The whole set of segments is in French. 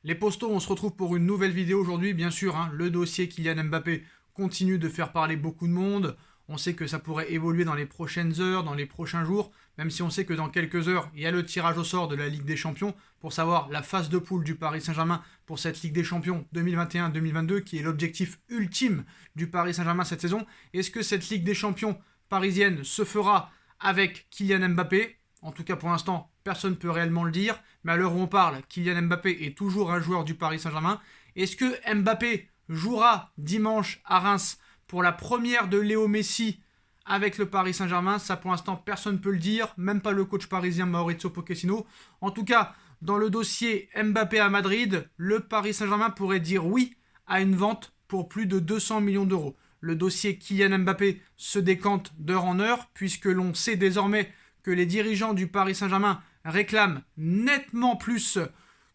Les postos, on se retrouve pour une nouvelle vidéo aujourd'hui. Bien sûr, hein, le dossier Kylian Mbappé continue de faire parler beaucoup de monde. On sait que ça pourrait évoluer dans les prochaines heures, dans les prochains jours, même si on sait que dans quelques heures, il y a le tirage au sort de la Ligue des Champions pour savoir la phase de poule du Paris Saint-Germain pour cette Ligue des Champions 2021-2022, qui est l'objectif ultime du Paris Saint-Germain cette saison. Est-ce que cette Ligue des Champions parisienne se fera avec Kylian Mbappé? En tout cas, pour l'instant, personne ne peut réellement le dire. Mais à l'heure où on parle, Kylian Mbappé est toujours un joueur du Paris Saint-Germain. Est-ce que Mbappé jouera dimanche à Reims pour la première de Léo Messi avec le Paris Saint-Germain? Ça, pour l'instant, personne ne peut le dire. Même pas le coach parisien Maurizio Pochettino. En tout cas, dans le dossier Mbappé à Madrid, le Paris Saint-Germain pourrait dire oui à une vente pour plus de 200 millions d'euros. Le dossier Kylian Mbappé se décante d'heure en heure, puisque l'on sait désormais que les dirigeants du Paris Saint-Germain réclament nettement plus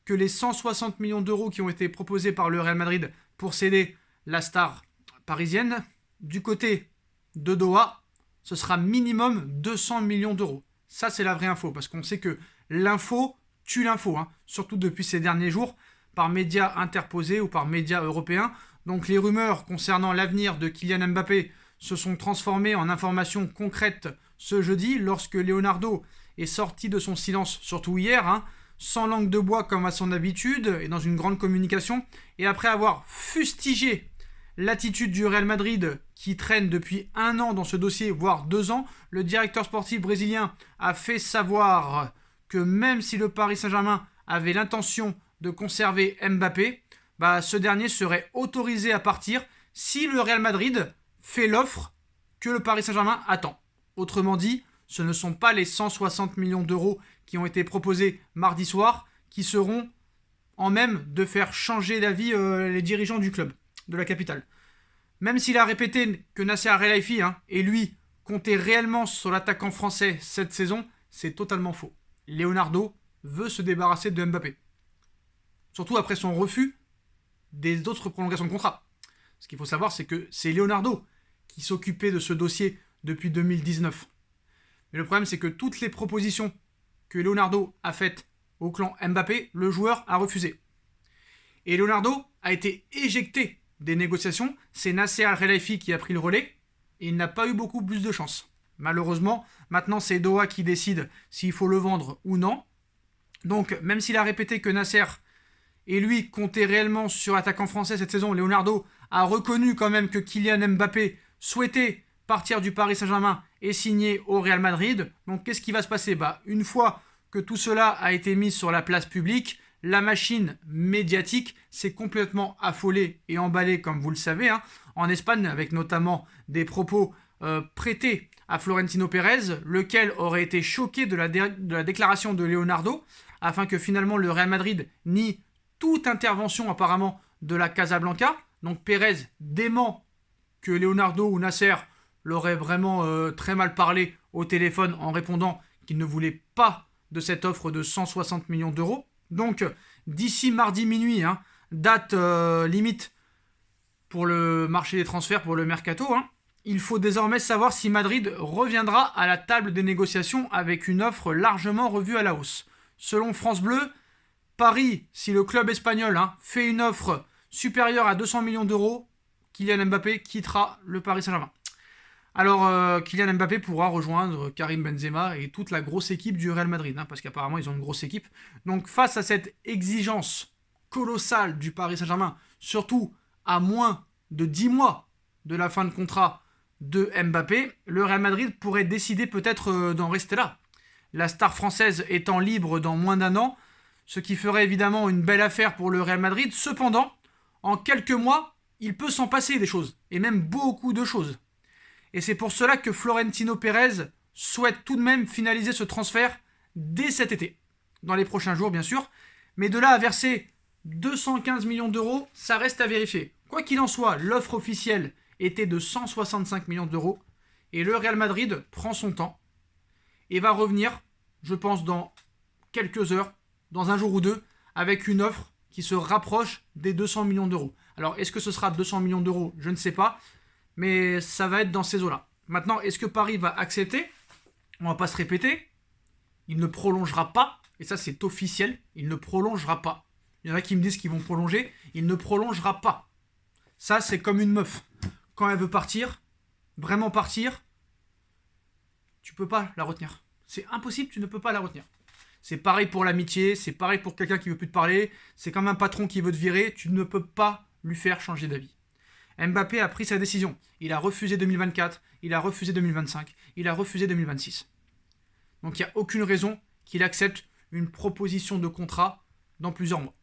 que les 160 millions d'euros qui ont été proposés par le Real Madrid pour céder la star parisienne. Du côté de Doha, ce sera minimum 200 millions d'euros. Ça, c'est la vraie info, parce qu'on sait que l'info tue l'info, hein, surtout depuis ces derniers jours, par médias interposés ou par médias européens. Donc les rumeurs concernant l'avenir de Kylian Mbappé se sont transformées en informations concrètes ce jeudi, lorsque Leonardo est sorti de son silence, surtout hier, hein, sans langue de bois comme à son habitude, et dans une grande communication, et après avoir fustigé l'attitude du Real Madrid qui traîne depuis 1 an dans ce dossier, voire 2 ans, le directeur sportif brésilien a fait savoir que même si le Paris Saint-Germain avait l'intention de conserver Mbappé, ce dernier serait autorisé à partir si le Real Madrid fait l'offre que le Paris Saint-Germain attend. Autrement dit, ce ne sont pas les 160 millions d'euros qui ont été proposés mardi soir qui seront en même de faire changer d'avis les dirigeants du club, de la capitale. Même s'il a répété que Nasser Al-Khelaifi et lui comptaient réellement sur l'attaquant français cette saison, c'est totalement faux. Leonardo veut se débarrasser de Mbappé. Surtout après son refus des autres prolongations de contrat. Ce qu'il faut savoir, c'est que c'est Leonardo qui s'occupait de ce dossier depuis 2019. Mais le problème, c'est que toutes les propositions que Leonardo a faites au clan Mbappé, le joueur a refusé. Et Leonardo a été éjecté des négociations. C'est Nasser Al-Khelaifi qui a pris le relais et il n'a pas eu beaucoup plus de chance. Malheureusement, maintenant c'est Doha qui décide s'il faut le vendre ou non. Donc, même s'il a répété que Nasser et lui comptaient réellement sur l'attaquant français cette saison, Leonardo a reconnu quand même que Kylian Mbappé souhaitait partir du Paris Saint-Germain et signer au Real Madrid. Donc qu'est-ce qui va se passer? Une fois que tout cela a été mis sur la place publique, la machine médiatique s'est complètement affolée et emballée, comme vous le savez, en Espagne, avec notamment des propos prêtés à Florentino Pérez, lequel aurait été choqué de la déclaration de Leonardo, afin que finalement le Real Madrid nie toute intervention apparemment de la Casablanca. Donc Pérez dément que Leonardo ou Nasser l'aurait vraiment très mal parlé au téléphone en répondant qu'il ne voulait pas de cette offre de 160 millions d'euros. Donc d'ici mardi minuit, date limite pour le marché des transferts, pour le mercato, il faut désormais savoir si Madrid reviendra à la table des négociations avec une offre largement revue à la hausse. Selon France Bleu, Paris, si le club espagnol fait une offre supérieure à 200 millions d'euros, Kylian Mbappé quittera le Paris Saint-Germain. Alors, Kylian Mbappé pourra rejoindre Karim Benzema et toute la grosse équipe du Real Madrid, parce qu'apparemment, ils ont une grosse équipe. Donc, face à cette exigence colossale du Paris Saint-Germain, surtout à moins de 10 mois de la fin de contrat de Mbappé, le Real Madrid pourrait décider peut-être d'en rester là. La star française étant libre dans moins d'1 an, ce qui ferait évidemment une belle affaire pour le Real Madrid. Cependant, en quelques mois, il peut s'en passer des choses, et même beaucoup de choses. Et c'est pour cela que Florentino Pérez souhaite tout de même finaliser ce transfert dès cet été. Dans les prochains jours, bien sûr. Mais de là à verser 215 millions d'euros, ça reste à vérifier. Quoi qu'il en soit, l'offre officielle était de 165 millions d'euros. Et le Real Madrid prend son temps et va revenir, je pense, dans quelques heures, dans un jour ou deux, avec une offre qui se rapproche des 200 millions d'euros. Alors, est-ce que ce sera 200 millions d'euros? Je ne sais pas. Mais ça va être dans ces eaux-là. Maintenant, est-ce que Paris va accepter? On va pas se répéter. Il ne prolongera pas. Et ça, c'est officiel. Il ne prolongera pas. Il y en a qui me disent qu'ils vont prolonger. Il ne prolongera pas. Ça, c'est comme une meuf. Quand elle veut partir, vraiment partir, tu peux pas la retenir. C'est impossible, tu ne peux pas la retenir. C'est pareil pour l'amitié, c'est pareil pour quelqu'un qui veut plus te parler. C'est comme un patron qui veut te virer, tu ne peux pas lui faire changer d'avis. Mbappé a pris sa décision. Il a refusé 2024, il a refusé 2025, il a refusé 2026. Donc il n'y a aucune raison qu'il accepte une proposition de contrat dans plusieurs mois.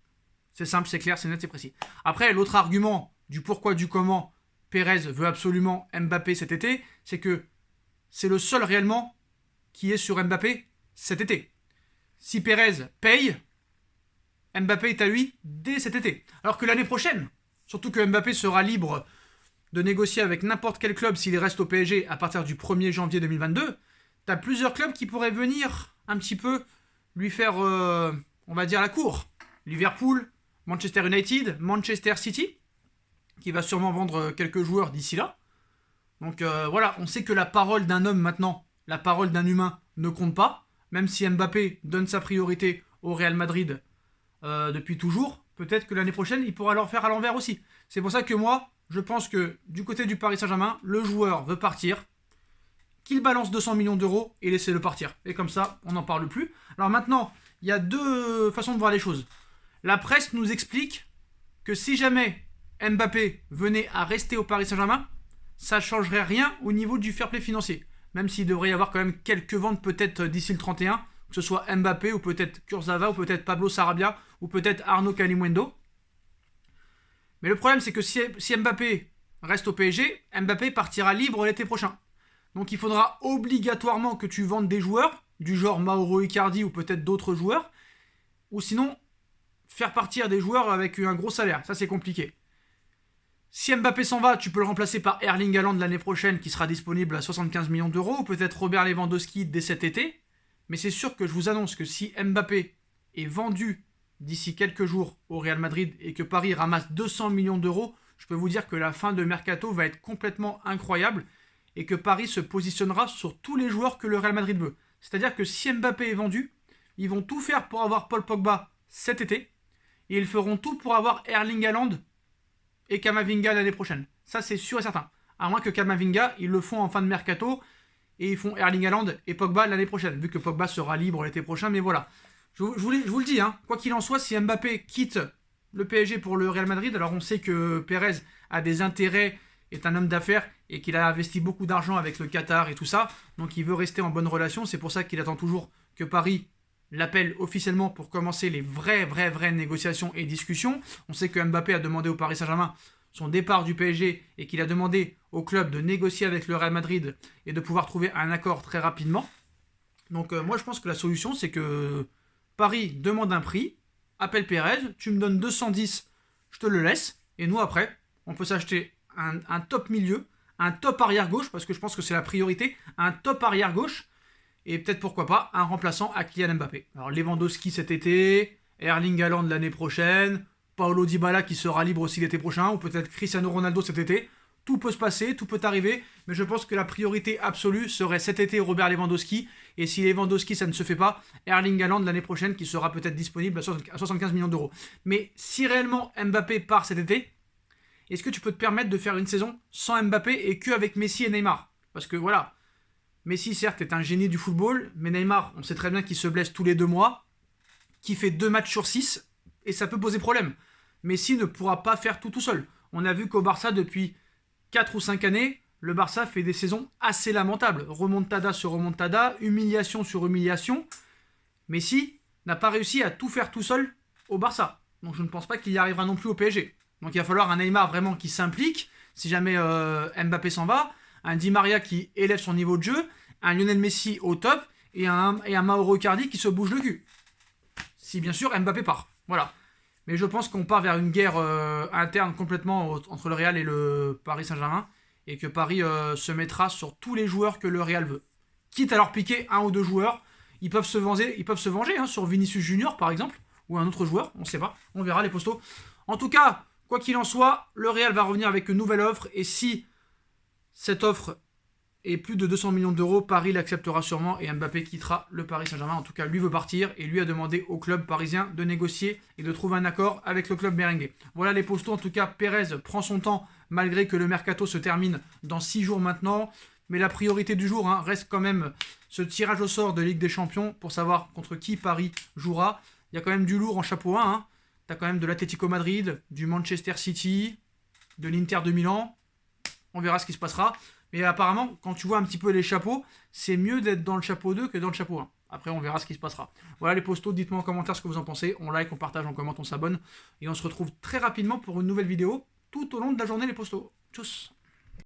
C'est simple, c'est clair, c'est net, c'est précis. Après, l'autre argument du pourquoi, du comment Pérez veut absolument Mbappé cet été, c'est que c'est le seul réellement qui est sur Mbappé cet été. Si Pérez paye, Mbappé est à lui dès cet été. Alors que l'année prochaine, surtout que Mbappé sera libre de négocier avec n'importe quel club s'il reste au PSG à partir du 1er janvier 2022, tu as plusieurs clubs qui pourraient venir un petit peu lui faire, on va dire, la cour. Liverpool, Manchester United, Manchester City, qui va sûrement vendre quelques joueurs d'ici là. Donc voilà, on sait que la parole d'un homme maintenant, la parole d'un humain ne compte pas, même si Mbappé donne sa priorité au Real Madrid depuis toujours, peut-être que l'année prochaine, il pourra leur faire à l'envers aussi. C'est pour ça que moi, je pense que du côté du Paris Saint-Germain, le joueur veut partir, qu'il balance 200 millions d'euros et laissez-le partir. Et comme ça, on n'en parle plus. Alors maintenant, il y a deux façons de voir les choses. La presse nous explique que si jamais Mbappé venait à rester au Paris Saint-Germain, ça ne changerait rien au niveau du fair play financier. Même s'il devrait y avoir quand même quelques ventes peut-être d'ici le 31, que ce soit Mbappé ou peut-être Kurzawa ou peut-être Pablo Sarabia ou peut-être Arnaud Calimundo. Mais le problème c'est que si Mbappé reste au PSG, Mbappé partira libre l'été prochain. Donc il faudra obligatoirement que tu vendes des joueurs, du genre Mauro Icardi ou peut-être d'autres joueurs, ou sinon faire partir des joueurs avec un gros salaire. Ça c'est compliqué. Si Mbappé s'en va, tu peux le remplacer par Erling Haaland l'année prochaine qui sera disponible à 75 millions d'euros, ou peut-être Robert Lewandowski dès cet été. Mais c'est sûr que je vous annonce que si Mbappé est vendu d'ici quelques jours au Real Madrid et que Paris ramasse 200 millions d'euros, je peux vous dire que la fin de mercato va être complètement incroyable et que Paris se positionnera sur tous les joueurs que le Real Madrid veut. C'est-à-dire que si Mbappé est vendu, ils vont tout faire pour avoir Paul Pogba cet été et ils feront tout pour avoir Erling Haaland et Camavinga l'année prochaine. Ça, c'est sûr et certain. À moins que Camavinga, ils le font en fin de mercato et ils font Erling Haaland et Pogba l'année prochaine, vu que Pogba sera libre l'été prochain. Mais voilà, je vous le dis, hein, quoi qu'il en soit, si Mbappé quitte le PSG pour le Real Madrid, alors on sait que Pérez a des intérêts, est un homme d'affaires et qu'il a investi beaucoup d'argent avec le Qatar et tout ça, donc il veut rester en bonne relation. C'est pour ça qu'il attend toujours que Paris l'appelle officiellement pour commencer les vraies négociations et discussions. On sait que Mbappé a demandé au Paris Saint-Germain son départ du PSG et qu'il a demandé au club de négocier avec le Real Madrid et de pouvoir trouver un accord très rapidement. Donc moi je pense que la solution c'est que Paris demande un prix, appelle Pérez, tu me donnes 210, je te le laisse, et nous après on peut s'acheter un top milieu, un top arrière gauche, parce que je pense que c'est la priorité, un top arrière gauche, et peut-être pourquoi pas un remplaçant à Kylian Mbappé. Alors Lewandowski cet été, Erling Haaland l'année prochaine, Paulo Dybala qui sera libre aussi l'été prochain, ou peut-être Cristiano Ronaldo cet été. Tout peut se passer, tout peut arriver, mais je pense que la priorité absolue serait cet été Robert Lewandowski, et si Lewandowski ça ne se fait pas, Erling Haaland l'année prochaine qui sera peut-être disponible à 75 millions d'euros. Mais si réellement Mbappé part cet été, est-ce que tu peux te permettre de faire une saison sans Mbappé et qu'avec Messi et Neymar? Parce que voilà, Messi certes est un génie du football, mais Neymar, on sait très bien qu'il se blesse tous les 2 mois, qu'il fait 2 matchs sur 6, et ça peut poser problème. Messi ne pourra pas faire tout seul. On a vu qu'au Barça depuis 4 ou 5 années, le Barça fait des saisons assez lamentables. Remontada sur remontada, humiliation sur humiliation. Messi n'a pas réussi à tout faire tout seul au Barça. Donc je ne pense pas qu'il y arrivera non plus au PSG. Donc il va falloir un Neymar vraiment qui s'implique, si jamais Mbappé s'en va, un Di Maria qui élève son niveau de jeu, un Lionel Messi au top, et un Mauro Icardi qui se bouge le cul. Si bien sûr Mbappé part. Voilà. Mais je pense qu'on part vers une guerre interne complètement entre le Real et le Paris Saint-Germain, et que Paris se mettra sur tous les joueurs que le Real veut. Quitte à leur piquer 1 ou 2 joueurs, ils peuvent se venger hein, sur Vinicius Junior par exemple, ou un autre joueur, on ne sait pas, on verra les postos. En tout cas, quoi qu'il en soit, le Real va revenir avec une nouvelle offre, et si cette offre Et plus de 200 millions d'euros, Paris l'acceptera sûrement et Mbappé quittera le Paris Saint-Germain. En tout cas, lui veut partir et lui a demandé au club parisien de négocier et de trouver un accord avec le club merengue. Voilà les postos. En tout cas, Pérez prend son temps malgré que le mercato se termine dans 6 jours maintenant. Mais la priorité du jour reste quand même ce tirage au sort de Ligue des Champions pour savoir contre qui Paris jouera. Il y a quand même du lourd en chapeau 1. Tu as quand même de l'Atlético Madrid, du Manchester City, de l'Inter de Milan. On verra ce qui se passera. Mais apparemment, quand tu vois un petit peu les chapeaux, c'est mieux d'être dans le chapeau 2 que dans le chapeau 1. Après, on verra ce qui se passera. Voilà les postos, dites-moi en commentaire ce que vous en pensez. On like, on partage, on commente, on s'abonne. Et on se retrouve très rapidement pour une nouvelle vidéo tout au long de la journée les postos. Tchuss.